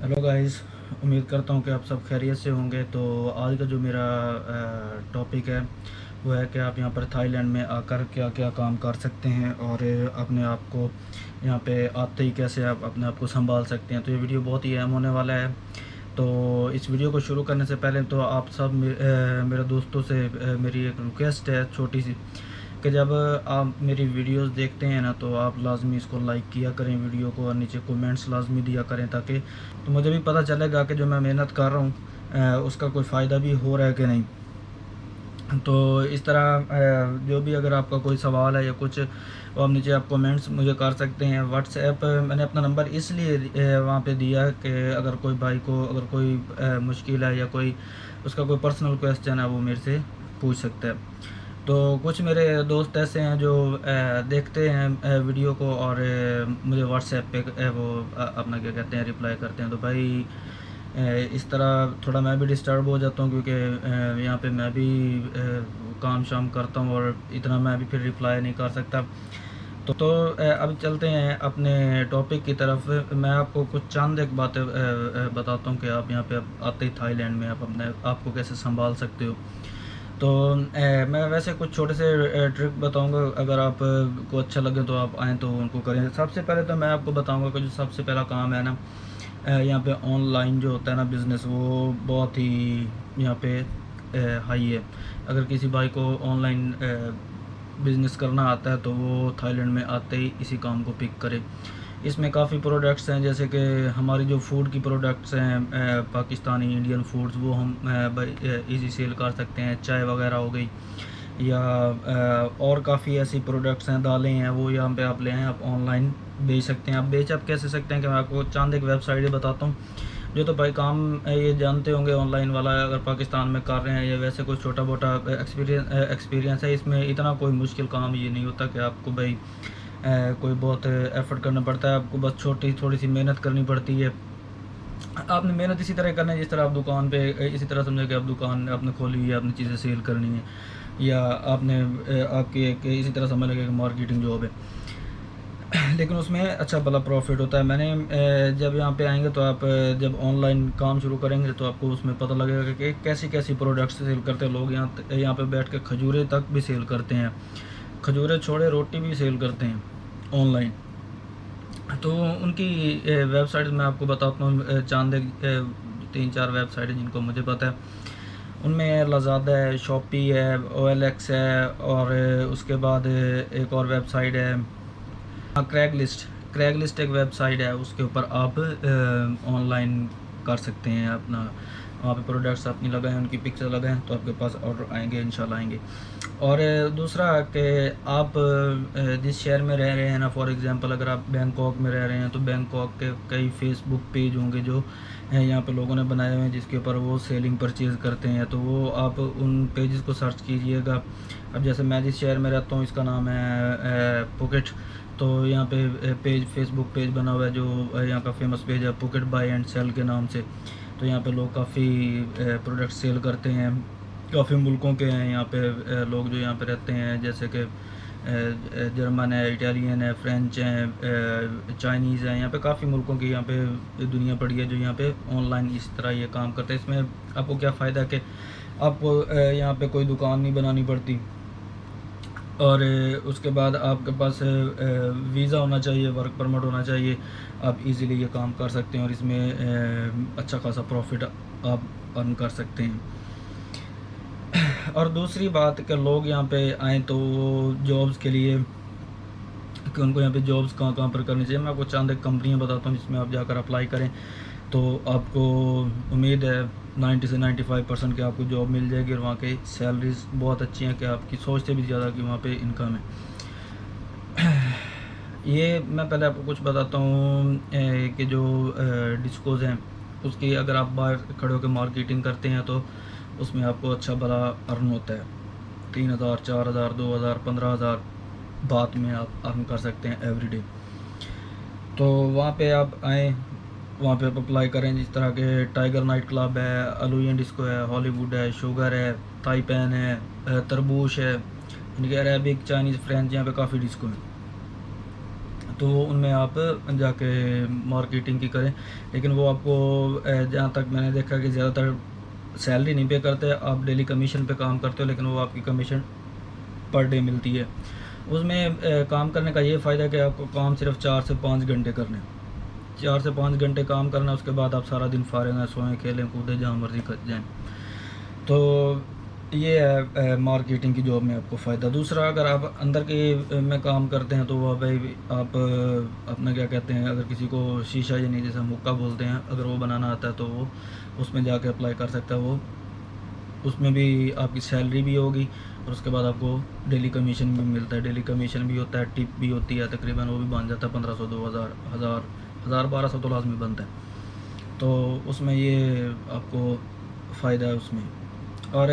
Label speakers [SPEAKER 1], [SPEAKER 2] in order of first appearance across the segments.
[SPEAKER 1] Hello guys. उम्मीद करता हूँ कि आप सब खैरियत से होंगे। तो आज का जो मेरा टॉपिक है वो है कि आप यहाँ पर थाईलैंड में आकर क्या क्या काम कर सकते हैं और अपने आप को यहाँ पे आते ही कैसे आप अपने आप को संभाल सकते हैं। तो ये वीडियो बहुत ही अहम होने वाला है। तो इस वीडियो को शुरू करने से पहले तो आप सब मेरे दोस्तों से मेरी एक रिक्वेस्ट है छोटी सी, कि जब आप मेरी वीडियोस देखते हैं ना तो आप लाजमी इसको लाइक किया करें वीडियो को, और नीचे कमेंट्स लाजमी दिया करें, ताकि तो मुझे भी पता चलेगा कि जो मैं मेहनत कर रहा हूँ उसका कोई फ़ायदा भी हो रहा है कि नहीं। तो इस तरह जो भी अगर आपका कोई सवाल है या कुछ, वो आप नीचे आप कमेंट्स मुझे कर सकते हैं। व्हाट्सएप मैंने अपना नंबर इसलिए वहाँ पे दिया कि अगर कोई भाई को अगर कोई मुश्किल है या कोई उसका कोई पर्सनल क्वेश्चन है वो मेरे से पूछ सकता है। तो कुछ मेरे दोस्त ऐसे हैं जो देखते हैं वीडियो को और मुझे व्हाट्सएप पे वो अपना क्या कहते हैं रिप्लाई करते हैं। तो भाई इस तरह थोड़ा मैं भी डिस्टर्ब हो जाता हूँ, क्योंकि यहाँ पे मैं भी काम शाम करता हूँ और इतना मैं भी फिर रिप्लाई नहीं कर सकता। तो अब चलते हैं अपने टॉपिक की तरफ। मैं आपको कुछ चंद एक बातें बताता हूँ कि आप यहाँ पे आते ही थाईलैंड में आप अपने आप को कैसे संभाल सकते हो। तो मैं वैसे कुछ छोटे से ट्रिक बताऊंगा, अगर आप को अच्छा लगे तो आप आएँ तो उनको करें। सबसे पहले तो मैं आपको बताऊंगा कि जो सबसे पहला काम है ना, यहाँ पे ऑनलाइन जो होता है ना बिज़नेस, वो बहुत ही यहाँ पे हाई है। अगर किसी भाई को ऑनलाइन बिज़नेस करना आता है तो वो थाईलैंड में आते ही इसी काम को पिक करे। इसमें काफ़ी प्रोडक्ट्स हैं, जैसे कि हमारी जो फूड की प्रोडक्ट्स हैं पाकिस्तानी इंडियन फूड्स, वो हम इजी सेल कर सकते हैं। चाय वगैरह हो गई या और काफ़ी ऐसी प्रोडक्ट्स हैं, दालें हैं, वो यहाँ पे आप ले आएँ, आप ऑनलाइन बेच सकते हैं। आप कैसे सकते हैं कि मैं आपको चंद एक वेबसाइट बताता हूँ। जो तो भाई काम ये जानते होंगे ऑनलाइन वाला, अगर पाकिस्तान में कर रहे हैं या वैसे कोई छोटा मोटा एक्सपीरियंस है, इसमें इतना कोई मुश्किल काम ये नहीं होता कि आपको भाई कोई बहुत एफ़र्ट करना पड़ता है। आपको बस छोटी थोड़ी सी मेहनत करनी पड़ती है। आपने मेहनत इसी तरह करना है जिस तरह आप दुकान पे इसी तरह समझे कि आप दुकान आपने खोली हुई है, आपने चीज़ें सेल करनी है, या आपने आपकी एक इसी तरह समझ लगे कि मार्केटिंग जॉब है। लेकिन उसमें अच्छा भला प्रॉफिट होता है। मैंने जब यहाँ पे आएंगे तो आप जब ऑनलाइन काम शुरू करेंगे तो आपको उसमें पता लगेगा कि कैसी कैसी प्रोडक्ट्स सेल करते हैं लोग। यहाँ पे बैठ के खजूरें तक भी सेल करते हैं, खजूरें छोड़े रोटी भी सेल करते हैं ऑनलाइन। तो उनकी वेबसाइट मैं आपको बताता हूँ, चांद 3-4 वेबसाइट है जिनको मुझे पता है। उनमें लज़ादा है, शॉपी है, OLX है, और उसके बाद एक और वेबसाइट है क्रैगलिस्ट एक वेबसाइट है, उसके ऊपर आप ऑनलाइन कर सकते हैं अपना। वहाँ पे प्रोडक्ट्स अपनी लगाएं, उनकी पिक्चर लगाएं तो आपके पास ऑर्डर आएंगे, इंशाल्लाह आएंगे। और दूसरा कि आप जिस शहर में रह रहे हैं ना, फॉर एग्जांपल अगर आप बैंकॉक में रह रहे हैं तो बैंकॉक के कई फेसबुक पेज होंगे जो यहाँ पे लोगों ने बनाए हुए हैं, जिसके ऊपर वो सेलिंग परचेज़ करते हैं। तो वो आप उन पेजेस को सर्च कीजिएगा। अब जैसे मैं जिस शहर में रहता हूँ इसका नाम है पुकेट। तो यहाँ पे पेज फेसबुक पेज बना हुआ है जो यहाँ का फेमस पेज है, पुकेट बाय एंड सेल के नाम से। तो यहाँ पे लोग काफ़ी प्रोडक्ट सेल करते हैं। काफ़ी मुल्कों के हैं यहाँ पे लोग जो यहाँ पे रहते हैं, जैसे कि जर्मन है, इटालियन है, फ्रेंच हैं, चाइनीज़ हैं। यहाँ पे काफ़ी मुल्कों की यहाँ पे दुनिया पड़ी है जो यहाँ पे ऑनलाइन इस तरह ये काम करते हैं। इसमें आपको क्या फ़ायदा है कि आपको यहाँ पे कोई दुकान नहीं बनानी पड़ती, और उसके बाद आपके पास वीज़ा होना चाहिए, वर्क परमिट होना चाहिए। आप इजीली ये काम कर सकते हैं और इसमें अच्छा खासा प्रॉफिट आप अर्न कर सकते हैं। और दूसरी बात कि लोग यहाँ पे आएँ तो जॉब्स के लिए, कि उनको यहाँ पे जॉब्स कहाँ कहाँ पर करनी चाहिए, मैं आपको चंद एक कंपनियाँ बताता हूँ जिसमें आप जाकर अप्लाई करें तो आपको उम्मीद है 90 से 95% की आपको जॉब मिल जाएगी। और वहाँ की सैलरीज बहुत अच्छी हैं कि आपकी सोच से भी ज़्यादा कि वहाँ पे इनकम है। ये मैं पहले आपको कुछ बताता हूँ कि जो डिस्कोज़ हैं उसकी अगर आप बाहर खड़े होकर मार्केटिंग करते हैं तो उसमें आपको अच्छा भला अर्न होता है। 3000, 4000, 2000, 15,000 बात में आप अर्न कर सकते हैं एवरीडे। तो वहाँ पे आप आएँ, वहाँ पे आप अप्लाई करें। जिस तरह के टाइगर नाइट क्लब है, अलुयन डिस्को है, हॉलीवुड है, शुगर है, ताइपैन है, तरबूश है, इनके अरेबिक, चाइनीज़, फ्रेंच, यहाँ पे काफ़ी डिस्को हैं। तो उनमें आप जाके मार्केटिंग की करें। लेकिन वो आपको जहाँ तक मैंने देखा कि ज़्यादातर सैलरी नहीं पे करते, आप डेली कमीशन पे काम करते हो, लेकिन वो आपकी कमीशन पर डे मिलती है। उसमें काम करने का ये फ़ायदा है कि आपको काम सिर्फ 4 से 5 घंटे करने हैं। 4 से 5 घंटे काम करना, उसके बाद आप सारा दिन फारिग हैं, सोएं, खेलें, कूदें, जहाँ मर्ज़ी जाएँ। तो ये है मार्केटिंग की जॉब में आपको फ़ायदा। दूसरा, अगर आप अंदर के में काम करते हैं तो वह भाई आप अपना क्या कहते हैं, अगर किसी को शीशा या नहीं, जैसे हम हुक्का बोलते हैं, अगर वो बनाना आता है तो वो उसमें जाके अप्लाई कर सकता है। वो उसमें भी आपकी सैलरी भी होगी और उसके बाद आपको डेली कमीशन भी मिलता है। डेली कमीशन भी होता है, टिप भी होती है, तकरीबन वो भी बन जाता है 1500, 2000, 1000, 1200 तो लाजमी बनता है। तो उसमें ये आपको फ़ायदा है उसमें। और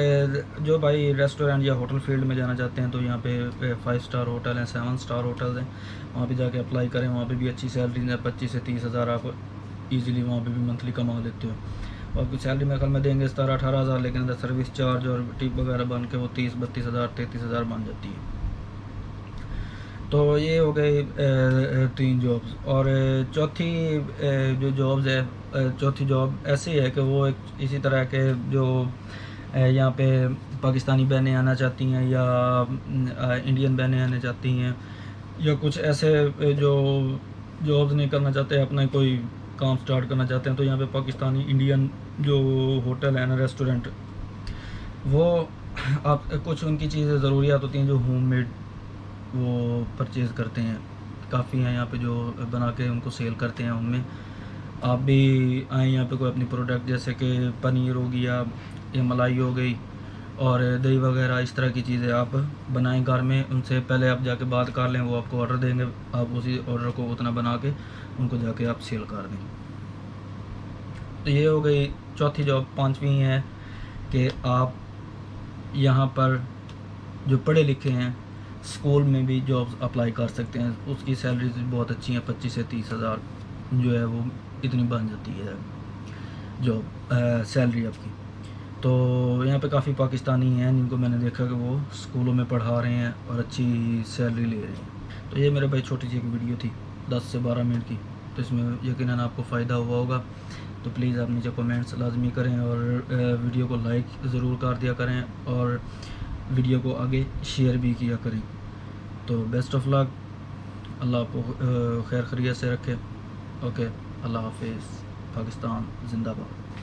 [SPEAKER 1] जो भाई रेस्टोरेंट या होटल फील्ड में जाना चाहते हैं तो यहाँ पे 5 स्टार होटल हैं, 7 स्टार होटल्स हैं, वहाँ पे जाके अप्लाई करें। वहाँ पे भी अच्छी सैलरी है, 25 से 30 हज़ार आप इजीली वहाँ पे भी मंथली कमा लेते हो। और आपकी सैलरी मेरे ख्याल में देंगे 17-18 हज़ार, लेकिन अगर सर्विस चार्ज और टिप वगैरह बन के वो 30-32 हज़ार, 33 हज़ार बन जाती है। तो ये हो गए 3 जॉब्स। और चौथी जो जॉब्स है, चौथी जॉब ऐसी है कि वो एक इसी तरह के जो यहाँ पे पाकिस्तानी बहनें आना चाहती हैं या इंडियन बहनें आना चाहती हैं, या कुछ ऐसे जो जॉब्स नहीं करना चाहते, अपना कोई काम स्टार्ट करना चाहते हैं, तो यहाँ पे पाकिस्तानी इंडियन जो होटल है ना, रेस्टोरेंट, वो आप कुछ उनकी चीज़ें ज़रूरियात होती हैं जो होममेड वो परचेज़ करते हैं। काफ़ी हैं यहाँ पे जो बना के उनको सेल करते हैं। उनमें आप भी आएँ यहाँ पे, कोई अपनी प्रोडक्ट जैसे कि पनीर हो गया या मलाई हो गई और दही वगैरह, इस तरह की चीज़ें आप बनाएं घर में। उनसे पहले आप जाके बात कर लें, वो आपको ऑर्डर देंगे, आप उसी ऑर्डर को उतना बना के उनको जाके आप सेल कर दें। तो ये हो गई चौथी जॉब। पाँचवीं है कि आप यहाँ पर जो पढ़े लिखे हैं, स्कूल में भी जॉब्स अप्लाई कर सकते हैं। उसकी सैलरीज बहुत अच्छी हैं, 25 से 30 हज़ार जो है वो इतनी बन जाती है जॉब सैलरी आपकी। तो यहाँ पे काफ़ी पाकिस्तानी हैं जिनको मैंने देखा कि वो स्कूलों में पढ़ा रहे हैं और अच्छी सैलरी ले रहे हैं। तो ये मेरे भाई छोटी सी एक वीडियो थी 10 से 12 मिनट की, तो इसमें यकीनन आपको फ़ायदा हुआ होगा। तो प्लीज़ आप नीचे कमेंट्स लाजमी करें और वीडियो को लाइक ज़रूर कर दिया करें और वीडियो को आगे शेयर भी किया करें। तो बेस्ट ऑफ लक, अल्लाह आपको खैर खैरियत से रखे। ओके, अल्लाह हाफिज़। पाकिस्तान जिंदाबाद।